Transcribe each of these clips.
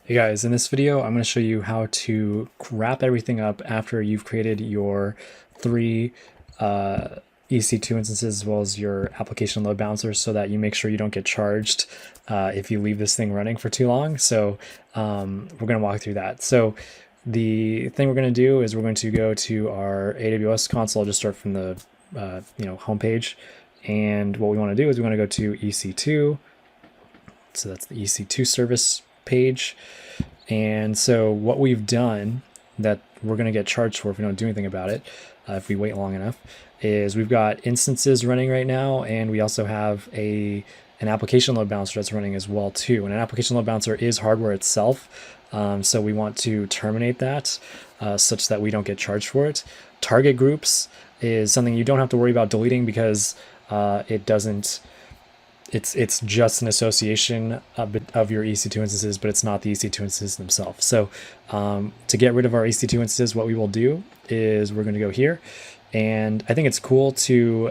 Hey guys, in this video, I'm going to show you how to wrap everything up after you've created your three EC2 instances as well as your application load balancer so that you make sure you don't get charged if you leave this thing running for too long. So we're going to walk through that. So the thing we're going to do is we're going to go to our AWS console. I'll just start from the home page. And what we want to do is we want to go to EC2. So that's the EC2 service page. And so what we've done that we're going to get charged for if we don't do anything about it, if we wait long enough, is we've got instances running right now, and we also have an application load balancer that's running as well too. And an application load balancer is hardware itself, so we want to terminate that such that we don't get charged for it. Target groups is something you don't have to worry about deleting because it doesn't. It's just an association of your EC2 instances, but it's not the EC2 instances themselves. So to get rid of our EC2 instances, what we will do is we're going to go here, and I think it's cool to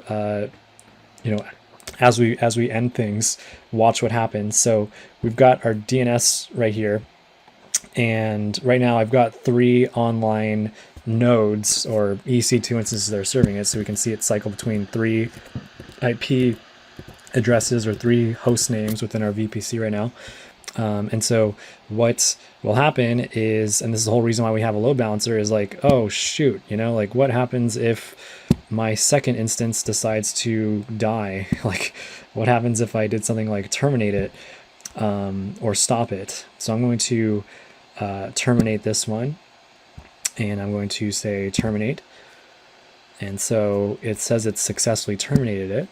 as we end things, watch what happens. So we've got our DNS right here, and right now I've got 3 online nodes or EC2 instances that are serving it, so we can see it cycle between 3 IP addresses or 3 host names within our VPC right now. And so what will happen is, and this is the whole reason why we have a load balancer, is like, oh shoot, like what happens if my second instance decides to die? Like what happens if I did something like terminate it or stop it? So I'm going to terminate this one, and I'm going to say terminate. And so it says it's successfully terminated it.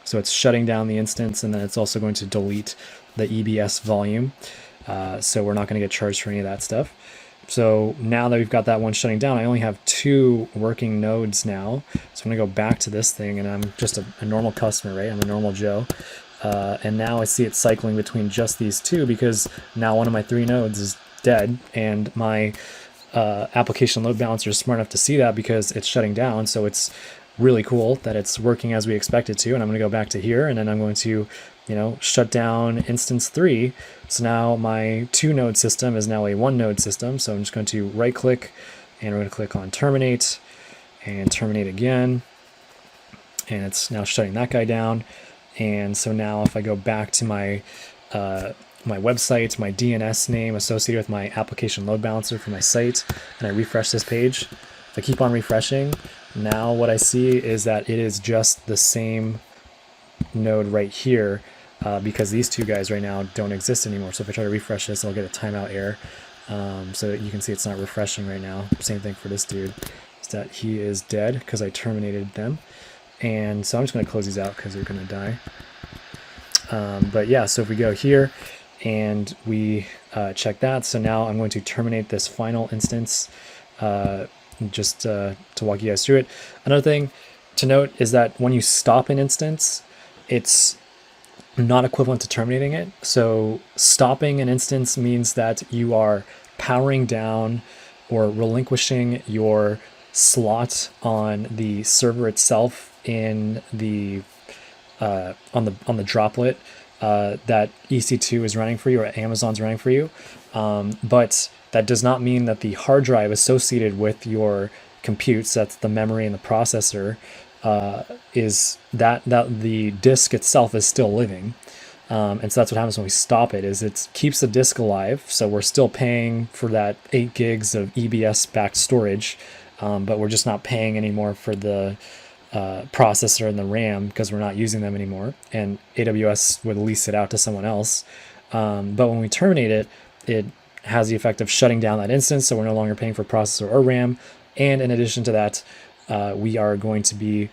So it's shutting down the instance, and then it's also going to delete the EBS volume. So we're not going to get charged for any of that stuff. So now that we've got that one shutting down, I only have 2 working nodes now. So I'm going to go back to this thing, and I'm just a normal customer, right? I'm a normal Joe. And now I see it cycling between just these 2 because now one of my 3 nodes is dead, and my application load balancer is smart enough to see that because it's shutting down. So it's really cool that it's working as we expect it to. And I'm going to go back to here, and then I'm going to shut down instance 3. So now my 2 node system is now a 1 node system. So I'm just going to right click, and we're going to click on terminate and terminate again, and it's now shutting that guy down. And so now if I go back to my my website, my DNS name associated with my application load balancer for my site, and I refresh this page, if I keep on refreshing, now what I see is that it is just the same node right here because these 2 guys right now don't exist anymore. So if I try to refresh this, I'll get a timeout error. So you can see it's not refreshing right now. Same thing for this dude, is that he is dead because I terminated them. And so I'm just going to close these out because they're going to die. But yeah, so if we go here and we check that, so now I'm going to terminate this final instance just to walk you guys through it. Another thing to note is that when you stop an instance, it's not equivalent to terminating it. So stopping an instance means that you are powering down or relinquishing your slot on the server itself in the on the droplet that EC2 is running for you, or Amazon's running for you. But that does not mean that the hard drive associated with your computes, that's the memory and the processor, is that the disk itself is still living. And so that's what happens when we stop it, is it keeps the disk alive. So we're still paying for that 8 gigs of EBS backed storage, but we're just not paying anymore for the processor and the RAM because we're not using them anymore, and AWS would lease it out to someone else. But when we terminate it, it has the effect of shutting down that instance, so we're no longer paying for processor or RAM. And in addition to that, we are going to be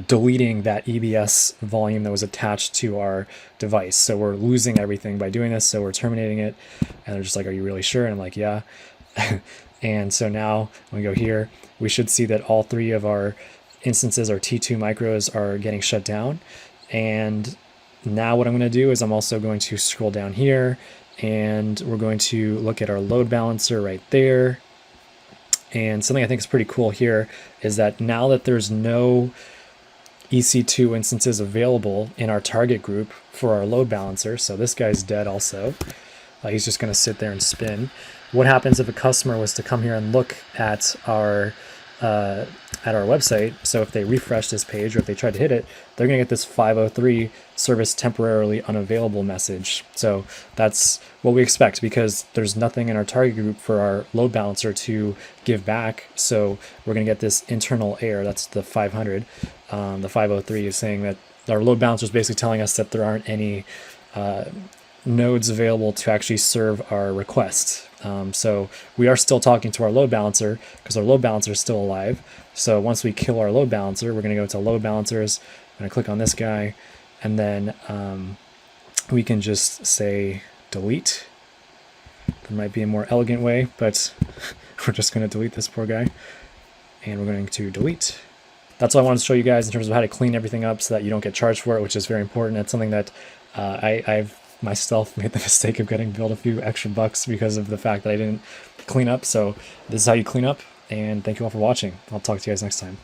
deleting that EBS volume that was attached to our device. So we're losing everything by doing this, so we're terminating it. And they're just like, are you really sure? And I'm like, yeah. And so now when we go here, we should see that all 3 of our instances, our T2 micros, are getting shut down. And now what I'm going to do is I'm also going to scroll down here, and we're going to look at our load balancer right there. And something I think is pretty cool here is that now that there's no EC2 instances available in our target group for our load balancer, so this guy's dead also, He's just going to sit there and spin. What happens if a customer was to come here and look at our website? So if they refresh this page or if they try to hit it, they're going to get this 503 service temporarily unavailable message. So that's what we expect, because there's nothing in our target group for our load balancer to give back. So we're going to get this internal error. That's the 500. The 503 is saying that our load balancer is basically telling us that there aren't any nodes available to actually serve our request. So we are still talking to our load balancer because our load balancer is still alive. So once we kill our load balancer, we're going to go to load balancers. I'm going to click on this guy, and then we can just say delete. There might be a more elegant way, but we're just going to delete this poor guy, and we're going to delete. That's all I wanted to show you guys in terms of how to clean everything up so that you don't get charged for it, which is very important. That's something that I've myself made the mistake of getting billed a few extra bucks because of the fact that I didn't clean up. So this is how you clean up, and thank you all for watching. I'll talk to you guys next time.